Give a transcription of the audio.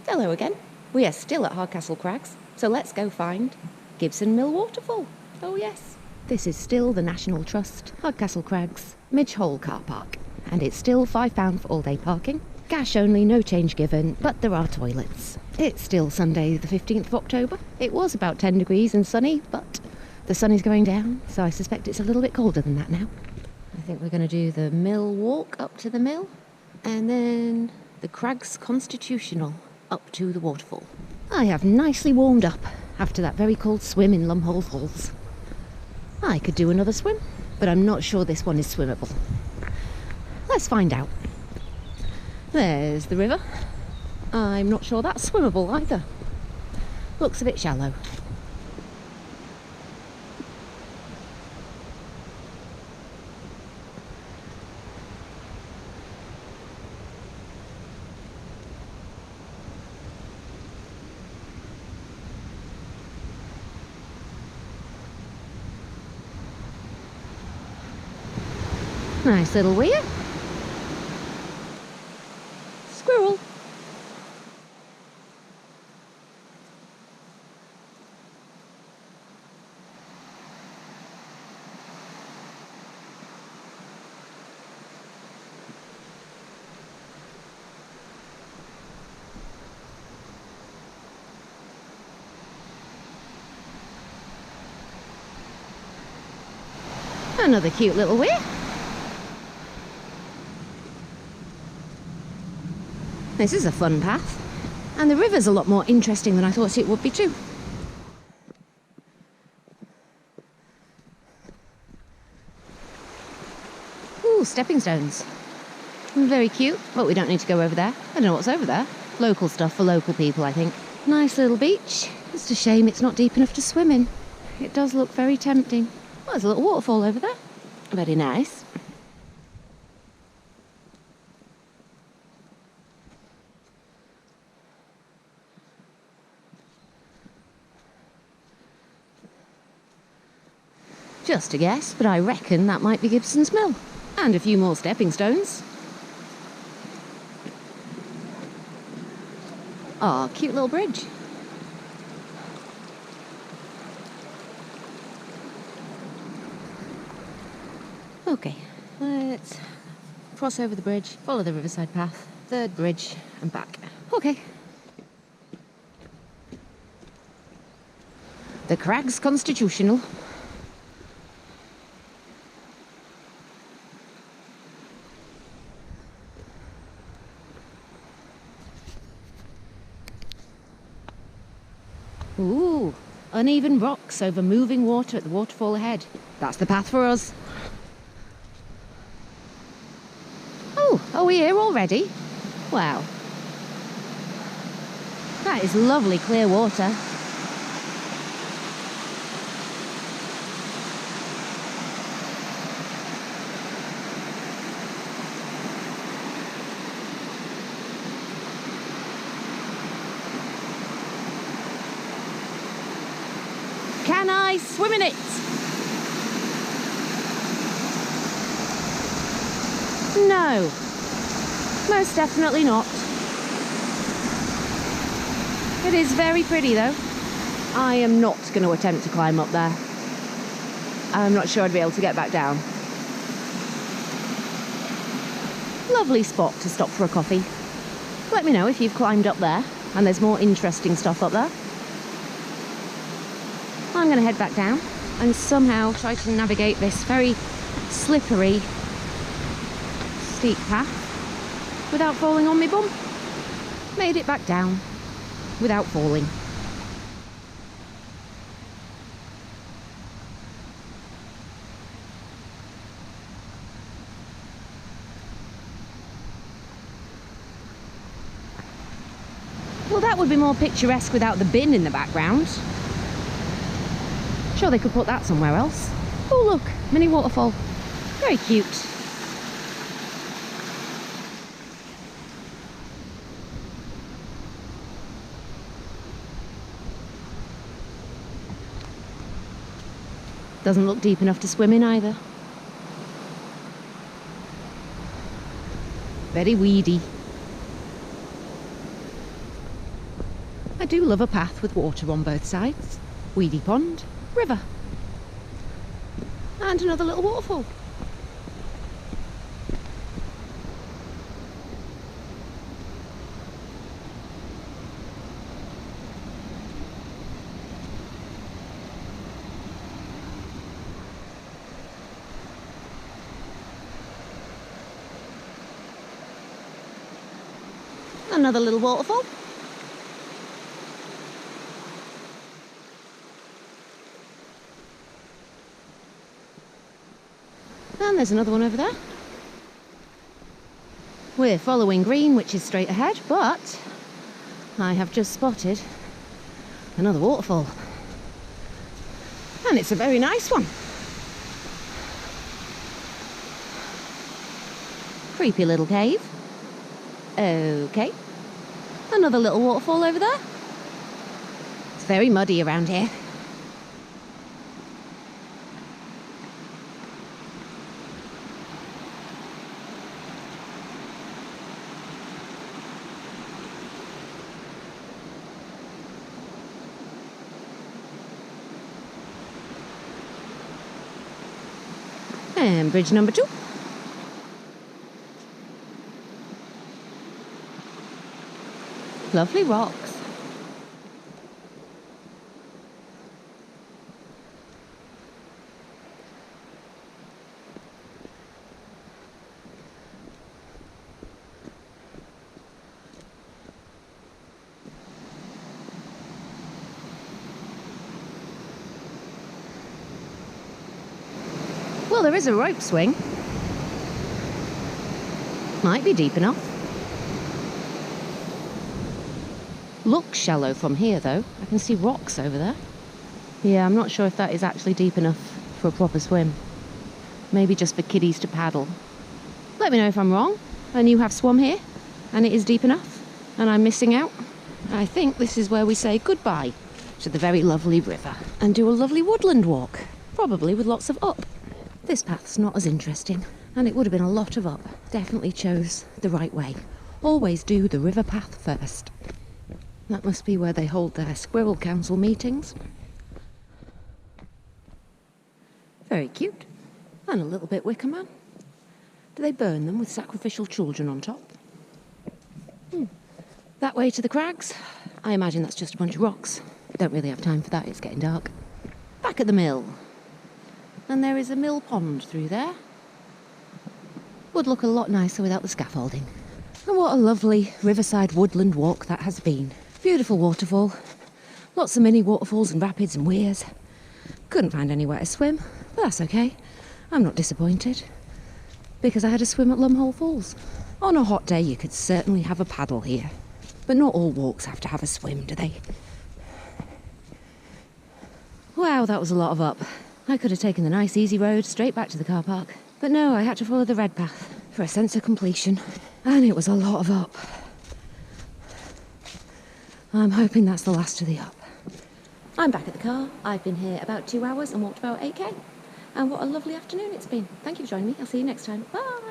Hello again. We are still at Hardcastle Crags, so let's go find Gibson Mill Waterfall. Oh yes. This is still the National Trust, Hardcastle Crags, Midgehole car park. And it's still £5 for all-day parking. Cash only, no change given, but there are toilets. It's still Sunday the 15th of October. It was about 10 degrees and sunny, but the sun is going down, so I suspect it's a little bit colder than that now. I think we're going to do the mill walk up to the mill, and then the Crags Constitutional up to the waterfall. I have nicely warmed up after that very cold swim in Lumhole Falls. I could do another swim, but I'm not sure this one is swimmable. Let's find out. There's the river. I'm not sure that's swimmable either. Looks a bit shallow. Nice little weir. Squirrel. Another cute little weir. This is a fun path, and the river's a lot more interesting than I thought it would be too. Ooh, stepping stones. Very cute, but we don't need to go over there. I don't know what's over there. Local stuff for local people, I think. Nice little beach. It's a shame it's not deep enough to swim in. It does look very tempting. Well, there's a little waterfall over there. Very nice. Just a guess, but I reckon that might be Gibson's Mill. And a few more stepping stones. Oh, cute little bridge. Okay, let's cross over the bridge, follow the riverside path, third bridge, and back. Okay. The Crags Constitutional. Ooh, uneven rocks over moving water at the waterfall ahead. That's the path for us. Oh, are we here already? Wow. That is lovely clear water. Can I swim in it? No, most definitely not. It is very pretty though. I am not going to attempt to climb up there. I'm not sure I'd be able to get back down. Lovely spot to stop for a coffee. Let me know if you've climbed up there and there's more interesting stuff up there. I'm going to head back down and somehow try to navigate this very slippery, steep path without falling on my bum. Made it back down without falling. Well, that would be more picturesque without the bin in the background. Sure, they could put that somewhere else. Oh look, mini waterfall. Very cute. Doesn't look deep enough to swim in either. Very weedy. I do love a path with water on both sides. Weedy pond, river. And another little waterfall. Another little waterfall. And there's another one over there. We're following green, which is straight ahead, but I have just spotted another waterfall. And it's a very nice one. Creepy little cave. Okay. Another little waterfall over there. It's very muddy around here. And bridge number 2. Lovely rocks. Well, there is a rope swing. Might be deep enough. Looks shallow from here though. I can see rocks over there. Yeah, I'm not sure if that is actually deep enough for a proper swim. Maybe just for kiddies to paddle. Let me know if I'm wrong and you have swum here and it is deep enough and I'm missing out. I think this is where we say goodbye to the very lovely river and do a lovely woodland walk, probably with lots of up. This path's not as interesting and it would have been a lot of up. Definitely chose the right way. Always do the river path first. That must be where they hold their squirrel council meetings. Very cute. And a little bit Wicker Man. Do they burn them with sacrificial children on top? That way to the crags. I imagine that's just a bunch of rocks. Don't really have time for that, it's getting dark. Back at the mill. And there is a mill pond through there. Would look a lot nicer without the scaffolding. And what a lovely riverside woodland walk that has been. Beautiful waterfall. Lots of mini waterfalls and rapids and weirs. Couldn't find anywhere to swim, but that's okay. I'm not disappointed. Because I had a swim at Lumhole Falls. On a hot day you could certainly have a paddle here. But not all walks have to have a swim, do they? Wow, that was a lot of up. I could have taken the nice easy road straight back to the car park. But no, I had to follow the red path for a sense of completion. And it was a lot of up. I'm hoping that's the last of the up. I'm back at the car. I've been here about 2 hours and walked about 8k. And what a lovely afternoon it's been. Thank you for joining me. I'll see you next time. Bye!